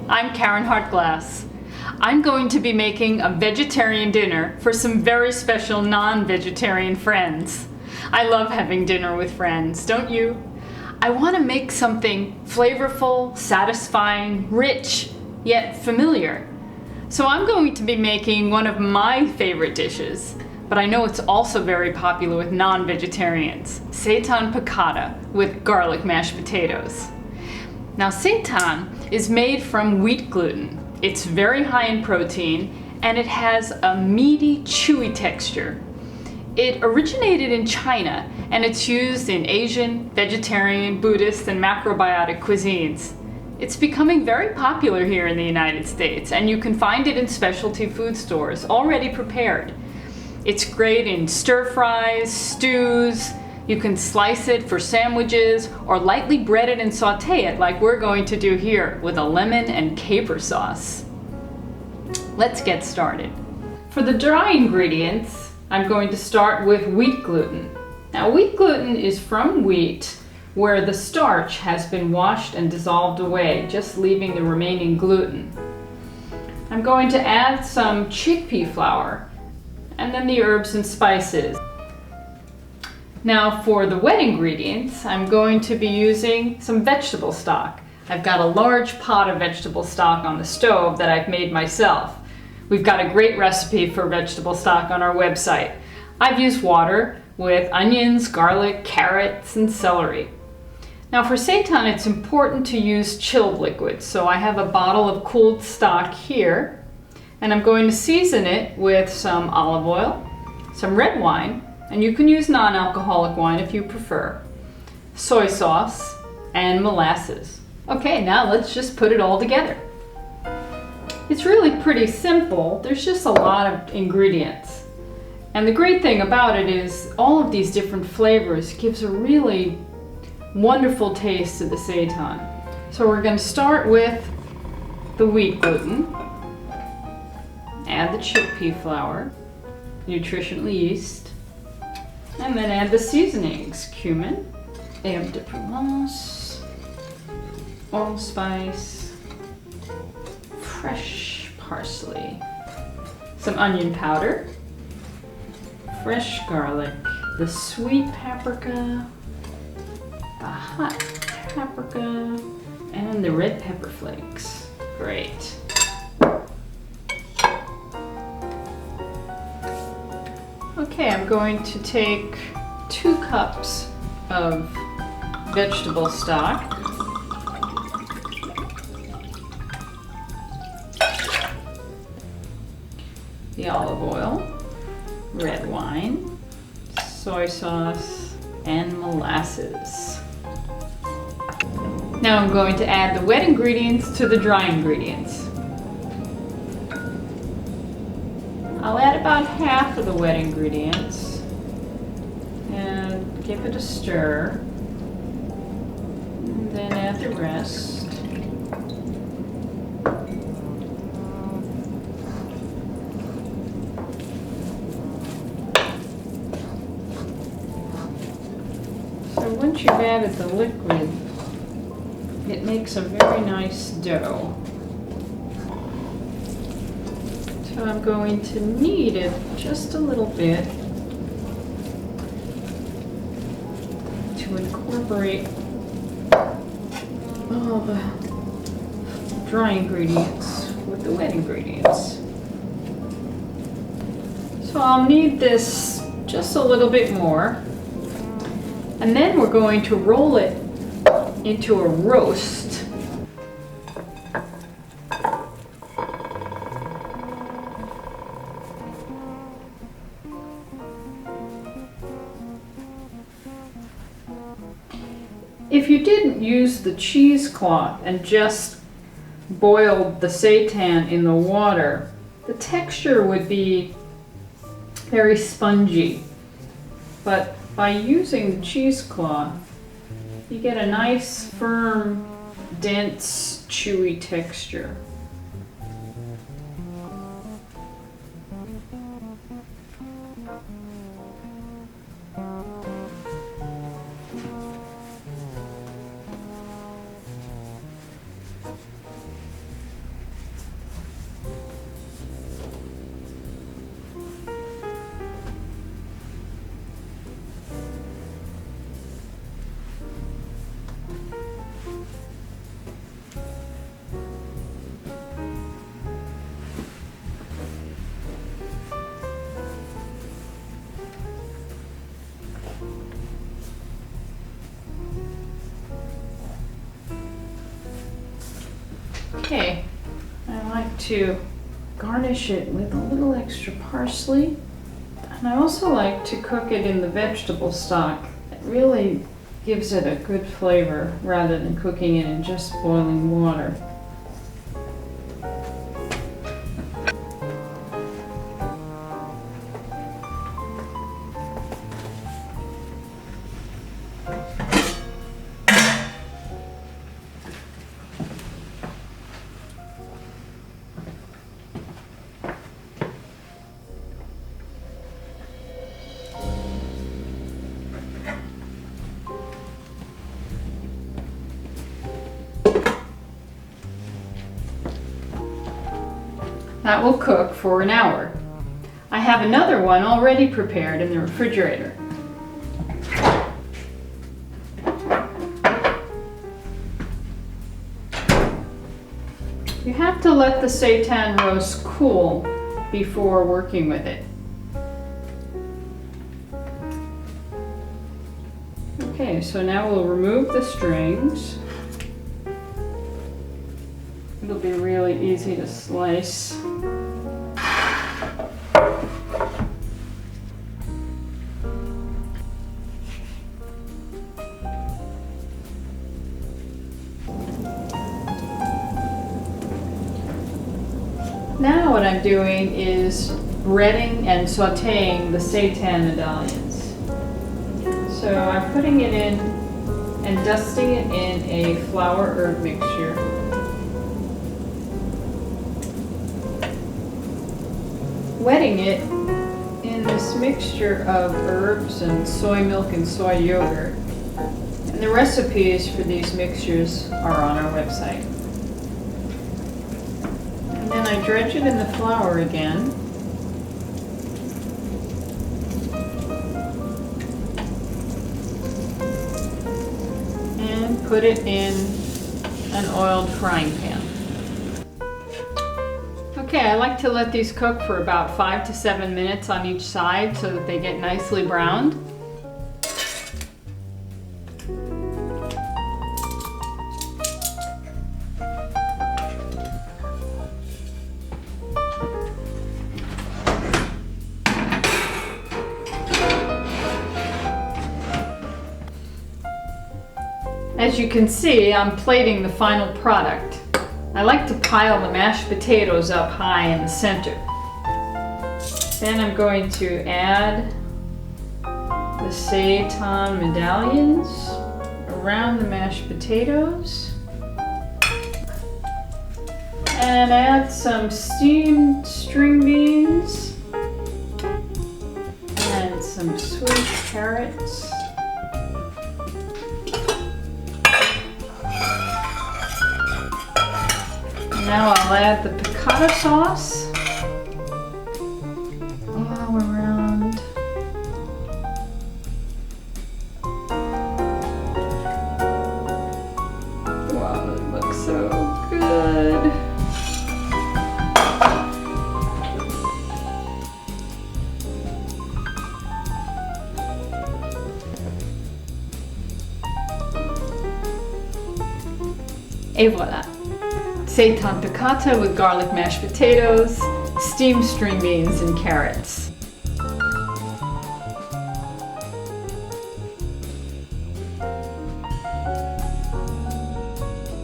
I'm Karen Hartglass. I'm going to be making a vegetarian dinner for some very special non-vegetarian friends. I love having dinner with friends, don't you? I want to make something flavorful, satisfying, rich, yet familiar. So I'm going to be making one of my favorite dishes, but I know it's also very popular with non-vegetarians, Seitan Picatta with garlic mashed potatoes. Now, seitan is made from wheat gluten. It's very high in protein and it has a meaty, chewy texture. It originated in China and it's used in Asian, vegetarian, Buddhist, and macrobiotic cuisines. It's becoming very popular here in the United States and you can find it in specialty food stores already prepared. It's great in stir-fries, stews. You can slice it for sandwiches or lightly bread it and saute it like we're going to do here with a lemon and caper sauce. Let's get started. For the dry ingredients, I'm going to start with wheat gluten. Now, wheat gluten is from wheat where the starch has been washed and dissolved away, just leaving the remaining gluten. I'm going to add some chickpea flour and then the herbs and spices. Now for the wet ingredients, I'm going to be using some vegetable stock. I've got a large pot of vegetable stock on the stove that I've made myself. We've got a great recipe for vegetable stock on our website. I've used water with onions, garlic, carrots, and celery. Now for seitan, it's important to use chilled liquids. So I have a bottle of cooled stock here, and I'm going to season it with some olive oil, some red wine, and you can use non-alcoholic wine if you prefer, soy sauce, and molasses. Okay, now let's just put it all together. It's really pretty simple. There's just a lot of ingredients. And the great thing about it is all of these different flavors gives a really wonderful taste to the seitan. So we're going to start with the wheat gluten, add the chickpea flour, nutritional yeast, and then add the seasonings, cumin, herbe de Provence, allspice, fresh parsley, some onion powder, fresh garlic, the sweet paprika, the hot paprika, and the red pepper flakes. Great. Okay, I'm going to take 2 cups of vegetable stock. The olive oil, red wine, soy sauce, and molasses. Now I'm going to add the wet ingredients to the dry ingredients. I'll add about half of the wet ingredients and give it a stir, and then add the rest. So once you've added the liquid, it makes a very nice dough. So I'm going to knead it just a little bit to incorporate all the dry ingredients with the wet ingredients. So I'll knead this just a little bit more, and then we're going to roll it into a roast. If you didn't use the cheesecloth and just boiled the seitan in the water, the texture would be very spongy. But by using the cheesecloth, you get a nice, firm, dense, chewy texture. Okay, I like to garnish it with a little extra parsley. And I also like to cook it in the vegetable stock. It really gives it a good flavor rather than cooking it in just boiling water. That will cook for an hour. I have another one already prepared in the refrigerator. You have to let the seitan roast cool before working with it. Okay, so now we'll remove the strings. It'll be really easy to slice. Now what I'm doing is breading and sauteing the seitan medallions. So I'm putting it in and dusting it in a flour herb mixture. Wetting it in this mixture of herbs and soy milk and soy yogurt. And the recipes for these mixtures are on our website. And then I dredge it in the flour again. And put it in an oiled frying pan. Okay, I like to let these cook for about 5 to 7 minutes on each side so that they get nicely browned. As you can see, I'm plating the final product. I like to pile the mashed potatoes up high in the center. Then I'm going to add the seitan medallions around the mashed potatoes and add some steamed string beans and some sweet carrots. Now I'll add the piccata sauce all around. Wow, it looks so good. Et voilà. Seitan Picatta with garlic mashed potatoes, steamed string beans, and carrots.